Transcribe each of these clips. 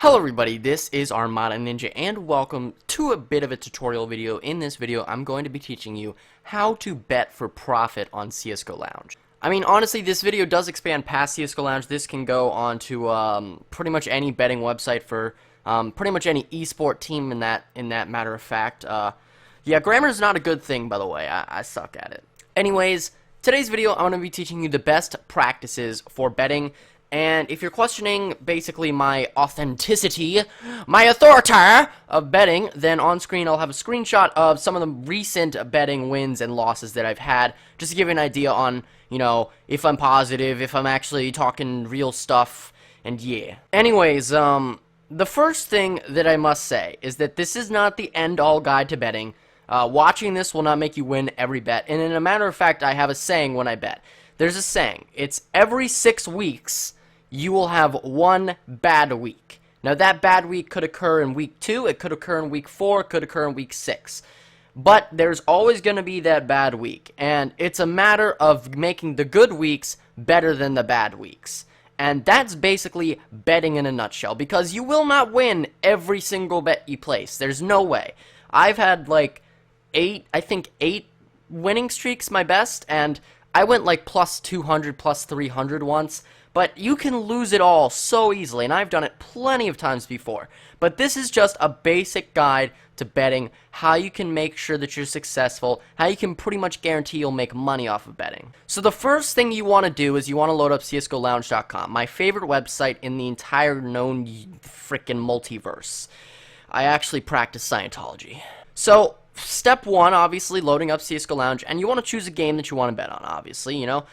Hello everybody, this is Armada Ninja and welcome to a bit of a tutorial video. In this video, I'm going to be teaching you how to bet for profit on Csgo Lounge. I mean, honestly, this video does expand past Csgo Lounge. This can go on to pretty much any betting website for pretty much any esport team in that matter of fact. Yeah, grammar is not a good thing, by the way. I suck at it. Anyways, today's video, I'm going to be teaching you the best practices for betting. And if you're questioning basically my authenticity, my authority of betting, then on screen I'll have a screenshot of some of the recent betting wins and losses that I've had, just to give you an idea on, you know, if I'm positive, if I'm actually talking real stuff, and yeah. Anyways, the first thing that I must say is that this is not the end-all guide to betting. Watching this will not make you win every bet, and in a matter of fact, I have a saying when I bet. There's a saying. It's every 6 weeks, you will have one bad week. Now, that bad week could occur in week 2, it could occur in week 4, it could occur in week 6. But there's always going to be that bad week, and it's a matter of making the good weeks better than the bad weeks. And that's basically betting in a nutshell, because you will not win every single bet you place. There's no way. I've had, like, 8 winning streaks, my best, and I went like plus 200, plus 300 once, but you can lose it all so easily, and I've done it plenty of times before. But this is just a basic guide to betting, how you can make sure that you're successful, how you can pretty much guarantee you'll make money off of betting. So the first thing you want to do is you want to load up CSGOLounge.com, my favorite website in the entire known frickin' multiverse. I actually practice Scientology. So step 1, obviously, loading up CSGO Lounge, and you want to choose a game that you want to bet on, obviously, you know.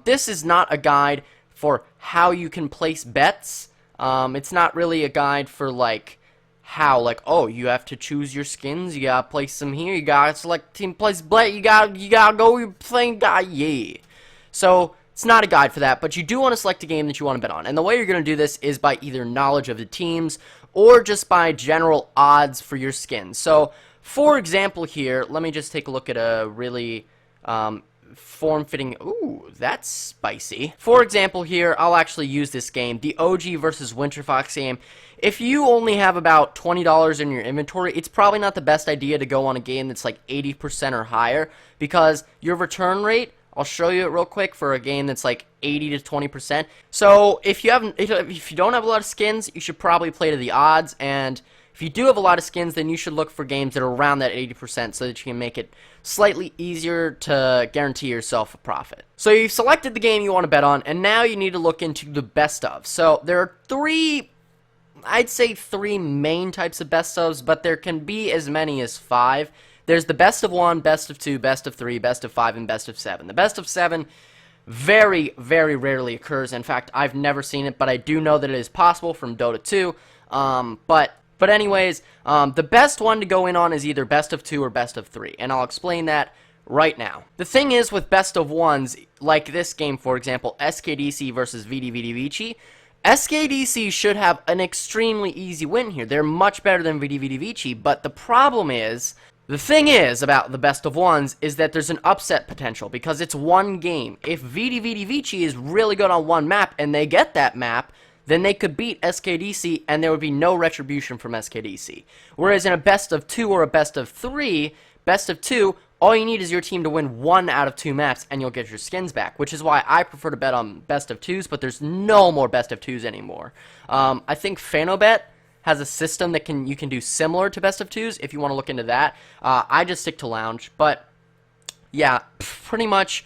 This is not a guide for how you can place bets. It's not really a guide for, like, how, like, oh, you have to choose your skins, you gotta place them here, you gotta select team, place bet, you gotta go, you're playing guy, yeah. So, it's not a guide for that, but you do want to select a game that you want to bet on, and the way you're going to do this is by either knowledge of the teams, or just by general odds for your skins. So, for example here, let me just take a look at a really form-fitting... Ooh, that's spicy. For example here, I'll actually use this game, the OG versus Winter Fox game. If you only have about $20 in your inventory, it's probably not the best idea to go on a game that's like 80% or higher, because your return rate, I'll show you it real quick, for a game that's like 80 to 20%. So if you don't have a lot of skins, you should probably play to the odds, and if you do have a lot of skins, then you should look for games that are around that 80% so that you can make it slightly easier to guarantee yourself a profit. So you've selected the game you want to bet on, and now you need to look into the best of. So there are I'd say three main types of best ofs, but there can be as many as 5. There's the best of 1, best of 2, best of 3, best of 5, and best of 7. The best of 7 very, very rarely occurs. In fact, I've never seen it, but I do know that it is possible from Dota 2. But anyways, the best one to go in on is either best of 2 or best of 3, and I'll explain that right now. The thing is with best of 1s, like this game, for example, SKDC versus VDVDVici, SKDC should have an extremely easy win here. They're much better than VDVDVici, but the problem is, the thing is about the best of 1s is that there's an upset potential, because it's one game. If VDVDVici is really good on one map, and they get that map, then they could beat SKDC, and there would be no retribution from SKDC. Whereas in a best of 2 or a best of 3, best of 2, all you need is your team to win 1 out of 2 maps, and you'll get your skins back, which is why I prefer to bet on best of 2s, but there's no more best of 2s anymore. I think Fanobet has a system that you can do similar to best of 2s, if you want to look into that. I just stick to Lounge, but yeah, pretty much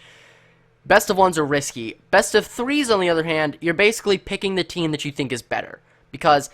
best of 1s are risky. Best of 3s, on the other hand, you're basically picking the team that you think is better, because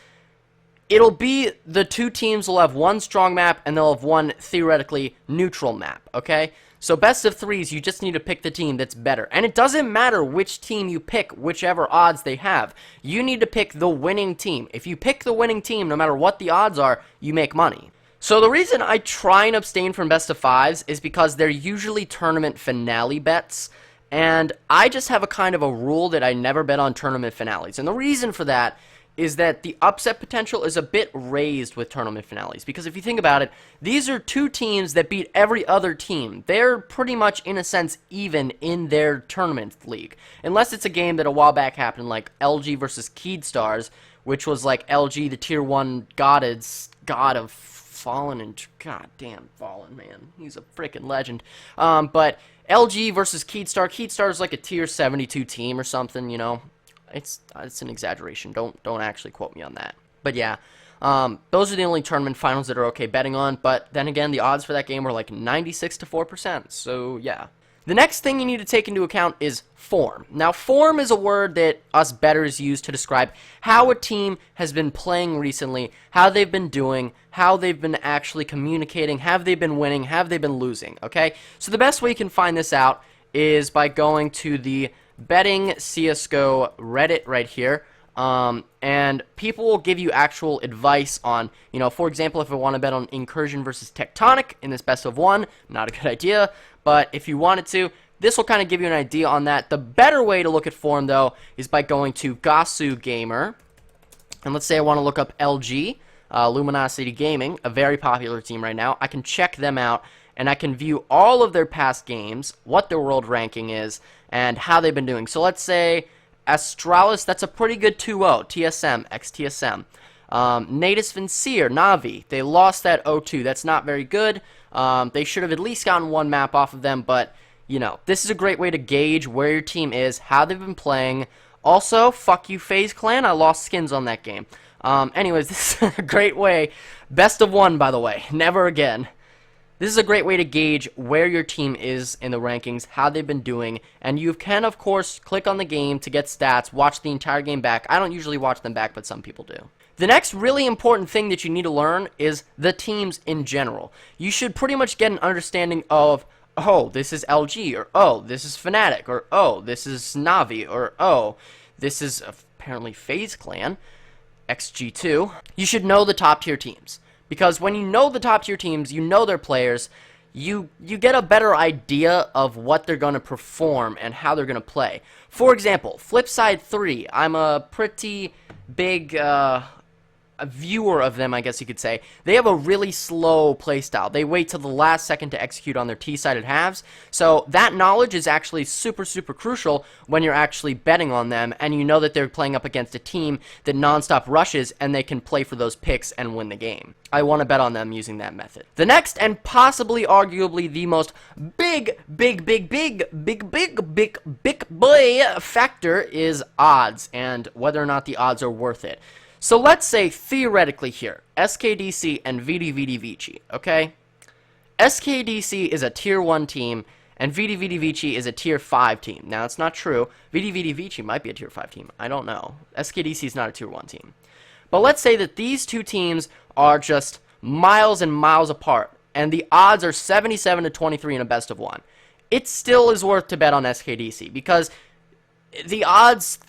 it'll be the 2 teams will have 1 strong map, and they'll have 1 theoretically neutral map, okay? So best of 3s, you just need to pick the team that's better. And it doesn't matter which team you pick, whichever odds they have. You need to pick the winning team. If you pick the winning team, no matter what the odds are, you make money. So the reason I try and abstain from best of 5s is because they're usually tournament finale bets, and I just have a kind of a rule that I never bet on tournament finales. And the reason for that is that the upset potential is a bit raised with tournament finales. Because if you think about it, these are 2 teams that beat every other team. They're pretty much, in a sense, even in their tournament league. Unless it's a game that a while back happened, like LG versus Keed Stars, which was like LG, the tier 1 god of Fallen, and goddamn Fallen, man. He's a freaking legend. But LG versus Keatstar. Keatstar is like a tier 72 team or something, you know. It's an exaggeration. Don't actually quote me on that. But yeah, those are the only tournament finals that are okay betting on. But then again, the odds for that game were like 96 to 4%. So yeah. The next thing you need to take into account is form. Now, form is a word that us bettors use to describe how a team has been playing recently, how they've been doing, how they've been actually communicating, have they been winning, have they been losing, okay? So the best way you can find this out is by going to the Betting Csgo Reddit right here. And people will give you actual advice on, you know, for example, if I want to bet on Incursion versus Tectonic in this best of one, not a good idea, but if you wanted to, this will kind of give you an idea on that. The better way to look at form, though, is by going to Gasu Gamer, and let's say I want to look up LG, Luminosity Gaming, a very popular team right now. I can check them out, and I can view all of their past games, what their world ranking is, and how they've been doing. So let's say Astralis, that's a pretty good 2-0, TSM, ex-TSM. Natus Vincier, Navi, they lost that 0-2, that's not very good. They should have at least gotten one map off of them, but, you know, this is a great way to gauge where your team is, how they've been playing. Also, fuck you, FaZe Clan, I lost skins on that game. Anyways, this is a great way, best of one, by the way, never again. This is a great way to gauge where your team is in the rankings, how they've been doing, and you can, of course, click on the game to get stats, watch the entire game back. I don't usually watch them back, but some people do. The next really important thing that you need to learn is the teams in general. You should pretty much get an understanding of, oh, this is LG, or oh, this is Fnatic, or oh, this is Navi, or oh, this is apparently FaZe Clan, XG2. You should know the top tier teams. Because when you know the top tier teams, you know their players, you get a better idea of what they're going to perform and how they're going to play. For example, Flipside 3, I'm a pretty big a viewer of them, I guess you could say. They have a really slow playstyle. They wait till the last second to execute on their T-sided halves. So that knowledge is actually super, super crucial when you're actually betting on them, and you know that they're playing up against a team that nonstop rushes, and they can play for those picks and win the game. I want to bet on them using that method. The next, and possibly arguably the most big boy factor is odds, and whether or not the odds are worth it. So let's say, theoretically here, SKDC and VDVDVici, okay? SKDC is a tier 1 team, and VDVDVici is a tier 5 team. Now, it's not true. VDVDVici might be a tier 5 team. I don't know. SKDC is not a tier 1 team. But let's say that these two teams are just miles and miles apart, and the odds are 77 to 23 in a best of 1. It still is worth to bet on SKDC, because the odds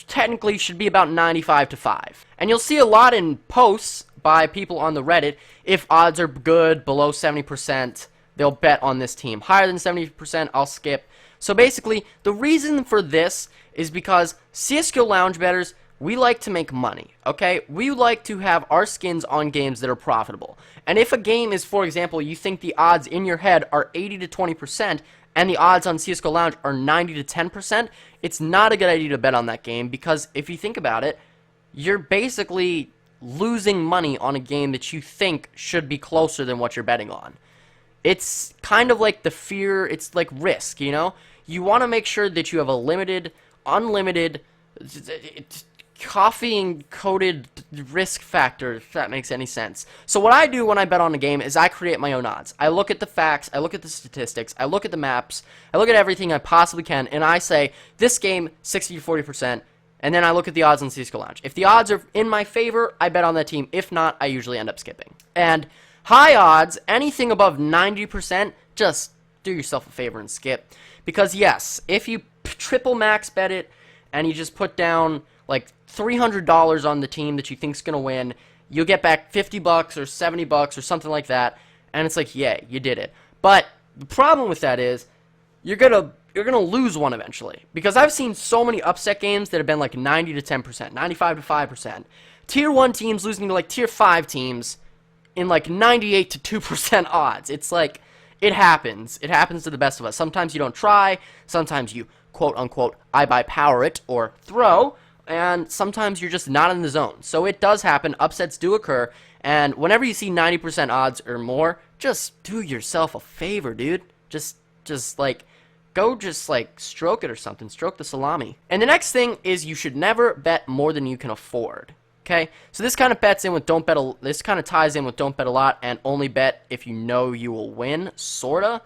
technically should be about 95 to 5. And you'll see a lot in posts by people on the Reddit. If odds are good, below 70%, they'll bet on this team. Higher than 70%, I'll skip. So basically, the reason for this is because CSGO Lounge bettors, we like to make money, okay? We like to have our skins on games that are profitable. And if a game is, for example, you think the odds in your head are 80 to 20%, and the odds on CSGO Lounge are 90 to 10%, it's not a good idea to bet on that game, because if you think about it, you're basically losing money on a game that you think should be closer than what you're betting on. It's kind of like the fear, it's like risk, you know? You want to make sure that you have a limited, unlimited, coffee-encoded risk factor, if that makes any sense. So what I do when I bet on a game is I create my own odds. I look at the facts, I look at the statistics, I look at the maps, I look at everything I possibly can, and I say, this game, 60 to 40%, and then I look at the odds on CSGO Lounge. If the odds are in my favor, I bet on that team. If not, I usually end up skipping. And high odds, anything above 90%, just do yourself a favor and skip. Because yes, if you triple max bet it, and you just put down like $300 on the team that you think's gonna win, you'll get back $50 or $70 or something like that, and it's like, yay, you did it. But the problem with that is you're gonna lose one eventually, because I've seen so many upset games that have been like 90 to 10%, 95 to 5%. Tier 1 teams losing to like Tier 5 teams in like 98 to 2% odds. It's like, it happens. It happens to the best of us. Sometimes you don't try, sometimes you quote-unquote I buy power it or throw, and sometimes you're just not in the zone. So it does happen. Upsets do occur. And whenever you see 90% odds or more, just do yourself a favor, dude. Just like, go just like stroke it or something. Stroke the salami. And the next thing is you should never bet more than you can afford. Okay, so this kind of ties in with don't bet a lot and only bet if you know you will win, sorta,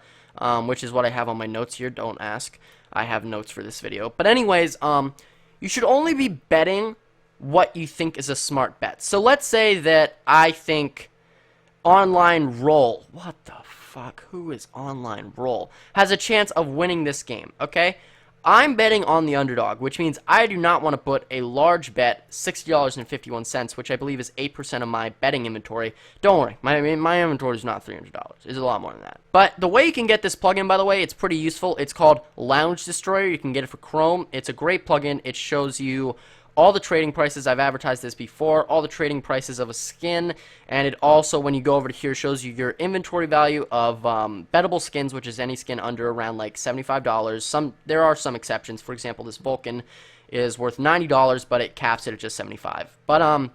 which is what I have on my notes here. Don't ask, I have notes for this video. But anyways, you should only be betting what you think is a smart bet. So let's say that I think Online Roll, what the fuck, who is Online Roll, has a chance of winning this game, okay? I'm betting on the underdog, which means I do not want to put a large bet, $60.51, which I believe is 8% of my betting inventory. Don't worry, my inventory is not $300. It's a lot more than that. But the way you can get this plugin, by the way, it's pretty useful. It's called Lounge Destroyer. You can get it for Chrome. It's a great plugin. It shows you all the trading prices. I've advertised this before, all the trading prices of a skin, and it also, when you go over to here, shows you your inventory value of bettable skins, which is any skin under around like $75. There are some exceptions. For example, this Vulcan is worth $90, but it caps it at just $75. But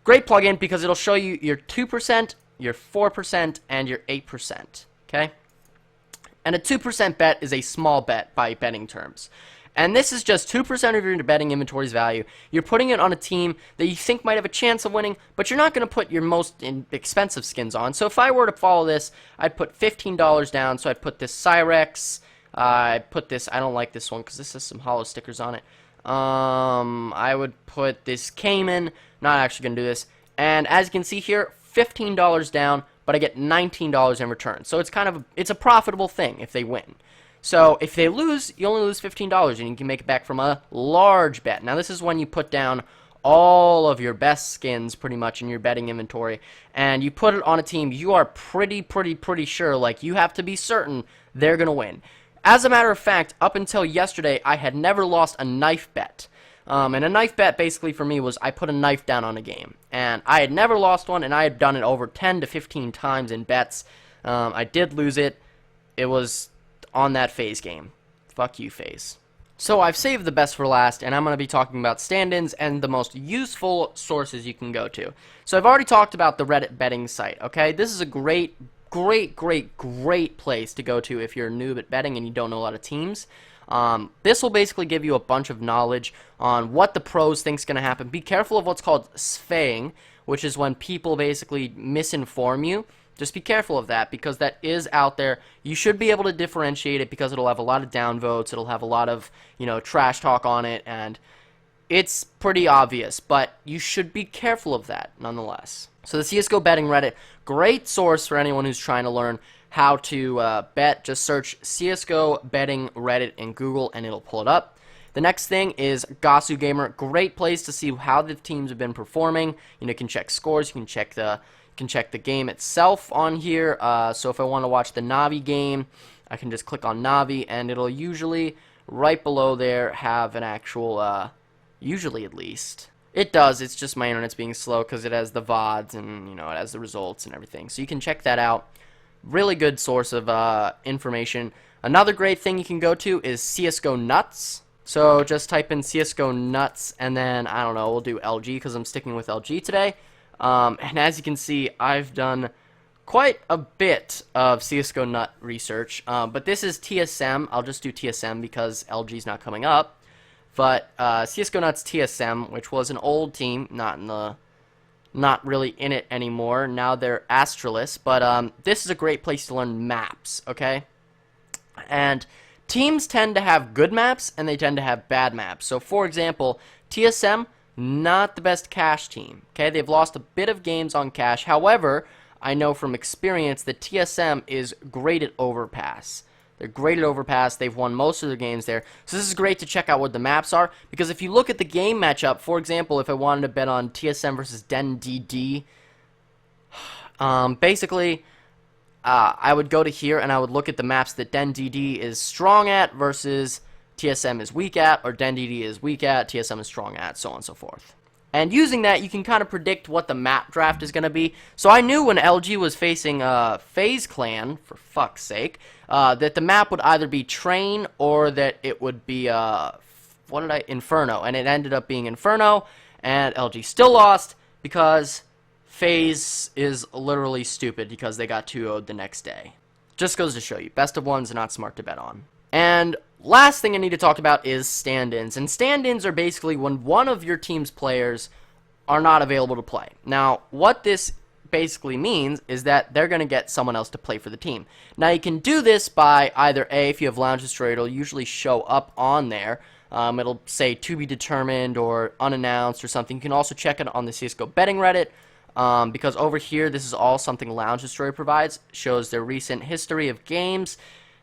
great plugin because it'll show you your 2%, your 4%, and your 8%. Okay, and a 2% bet is a small bet by betting terms. And this is just 2% of your betting inventory's value. You're putting it on a team that you think might have a chance of winning, but you're not going to put your most expensive skins on. So if I were to follow this, I'd put $15 down. So I'd put this Cyrex. I'd put this, I don't like this one because this has some hollow stickers on it. I would put this Cayman. Not actually going to do this. And as you can see here, $15 down, but I get $19 in return. So it's kind of, it's a profitable thing if they win. So if they lose, you only lose $15, and you can make it back from a large bet. Now this is when you put down all of your best skins pretty much in your betting inventory, and you put it on a team you are pretty sure, like you have to be certain they're going to win. As a matter of fact, up until yesterday, I had never lost a knife bet. And a knife bet basically for me was I put a knife down on a game. And I had never lost one, and I had done it over 10 to 15 times in bets. I did lose it. It was on that FaZe game. Fuck you, FaZe. So I've saved the best for last, and I'm going to be talking about stand-ins and the most useful sources you can go to. So I've already talked about the Reddit betting site, okay? This is a great place to go to if you're a noob at betting and you don't know a lot of teams. This will basically give you a bunch of knowledge on what the pros think's going to happen. Be careful of what's called swaying, which is when people basically misinform you. Just be careful of that because that is out there. You should be able to differentiate it because it'll have a lot of downvotes. It'll have a lot of, trash talk on it, and it's pretty obvious, but you should be careful of that nonetheless. So the CSGO betting Reddit, great source for anyone who's trying to learn how to bet. Just search CSGO betting Reddit in Google and it'll pull it up. The next thing is Gosu Gamer, great place to see how the teams have been performing. You can check scores, you can check the game itself on here. So if I want to watch the Navi game, I can just click on Navi, and it'll usually, right below there, have an actual, usually at least. It does, it's just my internet's being slow because it has the VODs and, it has the results and everything. So you can check that out. Really good source of information. Another great thing you can go to is CSGO Nuts. So just type in CSGO Nuts, and then, I don't know, we'll do LG because I'm sticking with LG today. And as you can see, I've done quite a bit of CSGO Nut research, but this is TSM. I'll just do TSM because LG's not coming up. But CSGO Nuts TSM, which was an old team, not really in it anymore. Now they're Astralis, but this is a great place to learn maps, okay? And teams tend to have good maps, and they tend to have bad maps. So, for example, TSM, not the best cash team. Okay, they've lost a bit of games on cash. However, I know from experience that TSM is great at overpass. They're great at overpass. They've won most of their games there. So this is great to check out what the maps are, because if you look at the game matchup, for example, if I wanted to bet on TSM versus DenDD, basically, I would go to here and I would look at the maps that DenDD is strong at versus TSM is weak at, or DenDD is weak at, TSM is strong at, so on and so forth. And using that, you can kind of predict what the map draft is going to be. So I knew when LG was facing FaZe Clan, for fuck's sake, that the map would either be Train or that it would be what did I, Inferno, and it ended up being Inferno, and LG still lost because FaZe is literally stupid because they got 2-0'd the next day. Just goes to show you, best of ones are not smart to bet on. And last thing I need to talk about is stand-ins, and stand-ins are basically when one of your team's players are not available to play. Now, what this basically means is that they're going to get someone else to play for the team. Now, you can do this by either A, if you have Lounge Destroyer, it'll usually show up on there. It'll say to be determined or unannounced or something. You can also check it on the Csgo betting Reddit, because over here, this is all something Lounge Destroyer provides. Shows their recent history of games.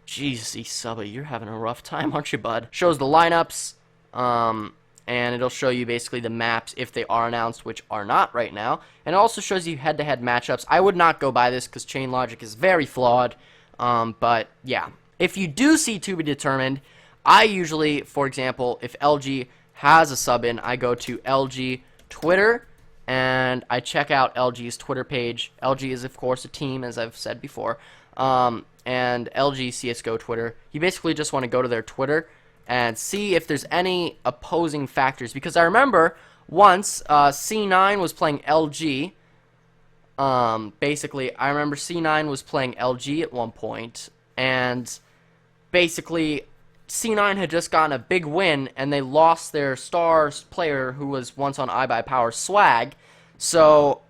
Jeez, Subba, you're having a rough time, aren't you, bud? Shows the lineups, and it'll show you basically the maps if they are announced, which are not right now. And it also shows you head-to-head matchups. I would not go by this because chain logic is very flawed, but yeah. If you do see to be determined, I usually, for example, if LG has a sub-in, I go to LG Twitter, and I check out LG's Twitter page. LG is, of course, a team, as I've said before, and LG CSGO Twitter. You basically just want to go to their Twitter and see if there's any opposing factors. Because I remember once C9 was playing LG. Basically, I remember C9 was playing LG at one point, and basically C9 had just gotten a big win, and they lost their star player who was once on iBuyPower, Swag. So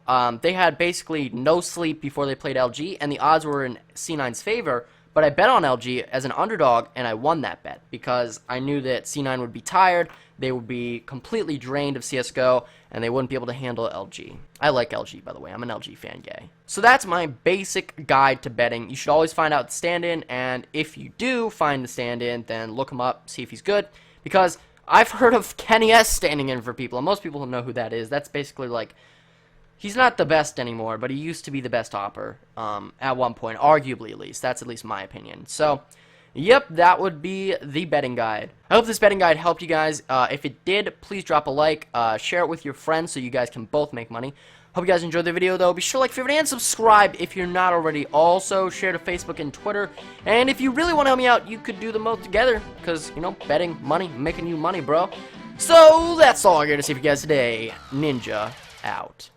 they had basically no sleep before they played LG, and the odds were in C9's favor. But I bet on LG as an underdog, and I won that bet because I knew that C9 would be tired, they would be completely drained of CSGO, and they wouldn't be able to handle LG. I like LG, by the way. I'm an LG fan gay. So that's my basic guide to betting. You should always find out the stand-in, and if you do find the stand-in, then look him up, see if he's good, because I've heard of Kenny S standing in for people, and most people don't know who that is. That's basically like, he's not the best anymore, but he used to be the best hopper at one point, arguably at least. That's at least my opinion. So, yep, that would be the betting guide. I hope this betting guide helped you guys. If it did, please drop a like, share it with your friends so you guys can both make money. Hope you guys enjoyed the video, though. Be sure to like, favorite, and subscribe if you're not already. Also, share to Facebook and Twitter. And if you really want to help me out, you could do them both together because, you know, betting, money, making you money, bro. So, that's all I got to say for you guys today. Ninja out.